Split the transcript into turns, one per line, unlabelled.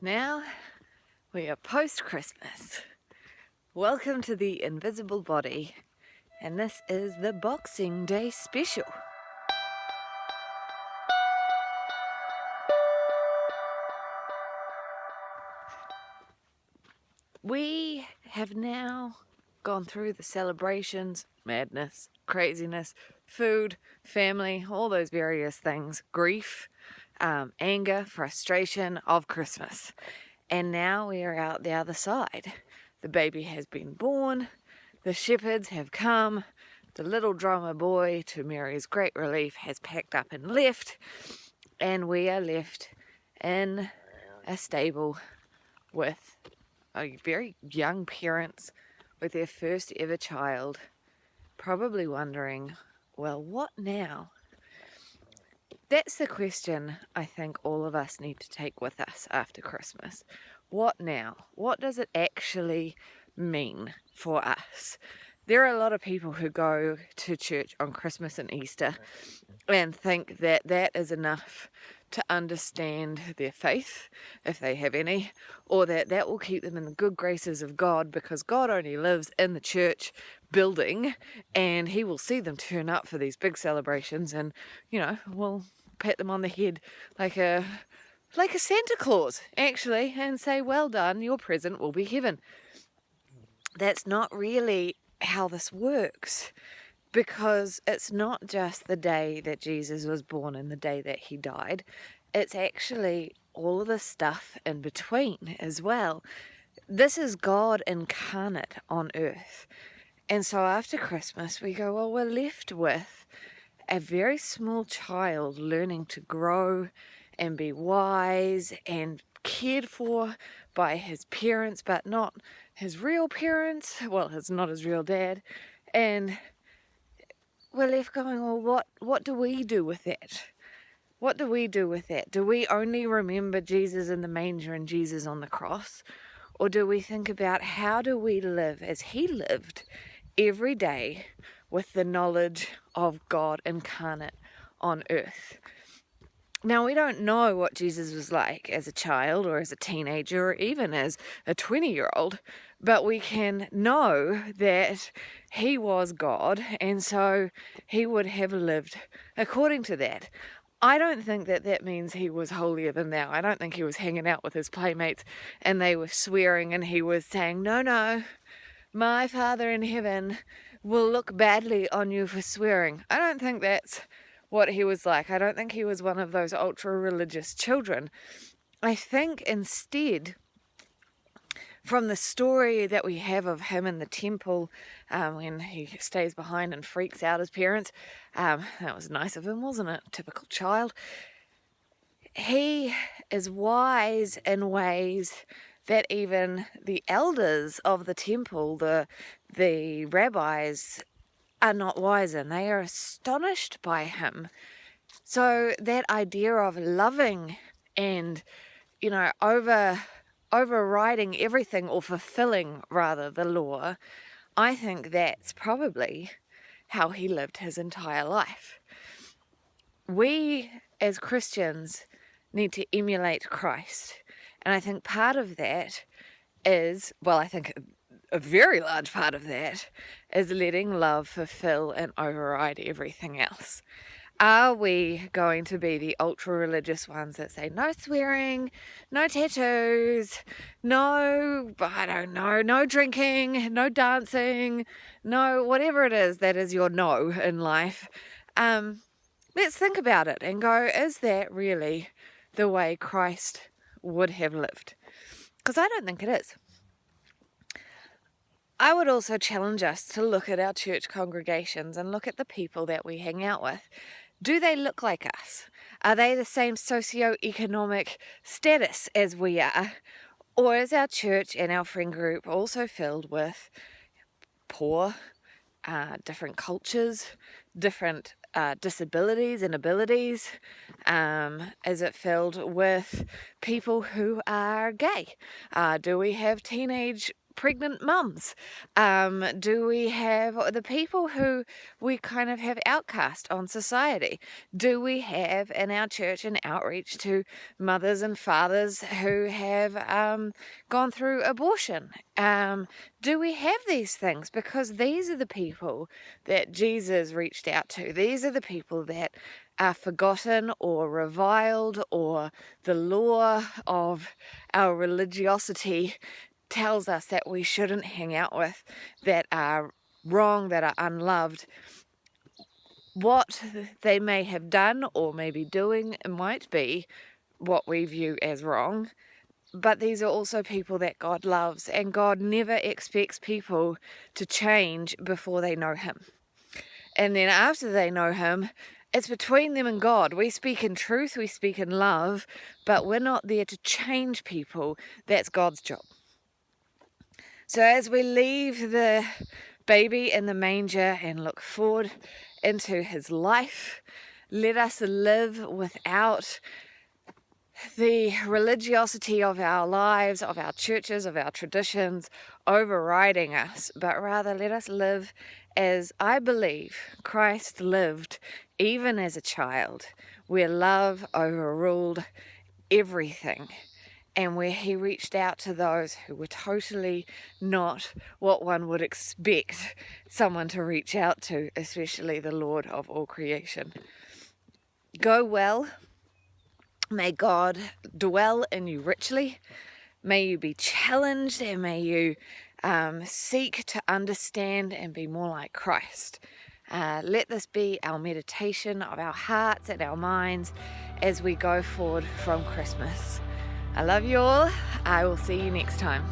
Now we are post-Christmas. Welcome to the Invisible Body, and this is the Boxing Day special. We have now gone through the celebrations, madness, craziness, food, family, all those various things, grief, anger, frustration of Christmas. And now we are out the other side. The baby has been born, the shepherds have come, the little drummer boy, to Mary's great relief, has packed up and left, and we are left in a stable with very young parents with their first ever child, probably wondering, well, what now? That's the question I think all of us need to take with us after Christmas. What now? What does it actually mean for us? There are a lot of people who go to church on Christmas and Easter and think that that is enough to understand their faith, if they have any, or that that will keep them in the good graces of God, because God only lives in the church building and he will see them turn up for these big celebrations and, will pat them on the head like a Santa Claus, actually, and say, well done, your present will be heaven. That's not really how this works, because it's not just the day that Jesus was born and the day that he died. It's actually all of the stuff in between as well. This is God incarnate on earth. And so after Christmas, we go, well, we're left with a very small child learning to grow and be wise and cared for by his parents, but not his real parents. Well, it's not his real dad. And we're left going, well, what do we do with that? What do we do with that? Do we only remember Jesus in the manger and Jesus on the cross? Or do we think about how do we live as he lived every day with the knowledge of God incarnate on earth? Now, we don't know what Jesus was like as a child or as a teenager or even as a 20-year-old, but we can know that he was God, and so he would have lived according to that. I don't think that that means he was holier than thou. I don't think he was hanging out with his playmates and they were swearing and he was saying, no, my Father in heaven will look badly on you for swearing. I don't think that's what he was like. I don't think he was one of those ultra-religious children. I think instead, from the story that we have of him in the temple, when he stays behind and freaks out his parents, that was nice of him, wasn't it? Typical child. He is wise in ways that even the elders of the temple, the rabbis, are not wise in. They are astonished by him. So that idea of loving and, overriding everything, or fulfilling rather the law, I think that's probably how he lived his entire life. We as Christians need to emulate Christ, and I think part of that is, I think a very large part of that is letting love fulfill and override everything else. Are we going to be the ultra-religious ones that say no swearing, no tattoos, no drinking, no dancing, no whatever it is that is your no in life? Let's think about it and go, is that really the way Christ would have lived? Because I don't think it is. I would also challenge us to look at our church congregations and look at the people that we hang out with. Do they look like us? Are they the same socio-economic status as we are? Or is our church and our friend group also filled with poor, different cultures, different disabilities and abilities? Is it filled with people who are gay? Do we have teenage pregnant mums? Do we have the people who we kind of have outcast on society? Do we have in our church an outreach to mothers and fathers who have gone through abortion? Do we have these things? Because these are the people that Jesus reached out to. These are the people that are forgotten or reviled, or the law of our religiosity tells us that we shouldn't hang out with, that are wrong, that are unloved. What they may have done or may be doing might be what we view as wrong, but these are also people that God loves, and God never expects people to change before they know Him. And then after they know Him, it's between them and God. We speak in truth, we speak in love, but we're not there to change people. That's God's job. So as we leave the baby in the manger and look forward into His life, let us live without the religiosity of our lives, of our churches, of our traditions overriding us, but rather let us live as I believe Christ lived even as a child, where love overruled everything, and where He reached out to those who were totally not what one would expect someone to reach out to, especially the Lord of all creation. Go well. May God dwell in you richly. May you be challenged, and may you seek to understand and be more like Christ. Let this be our meditation of our hearts and our minds as we go forward from Christmas. I love you all. I will see you next time.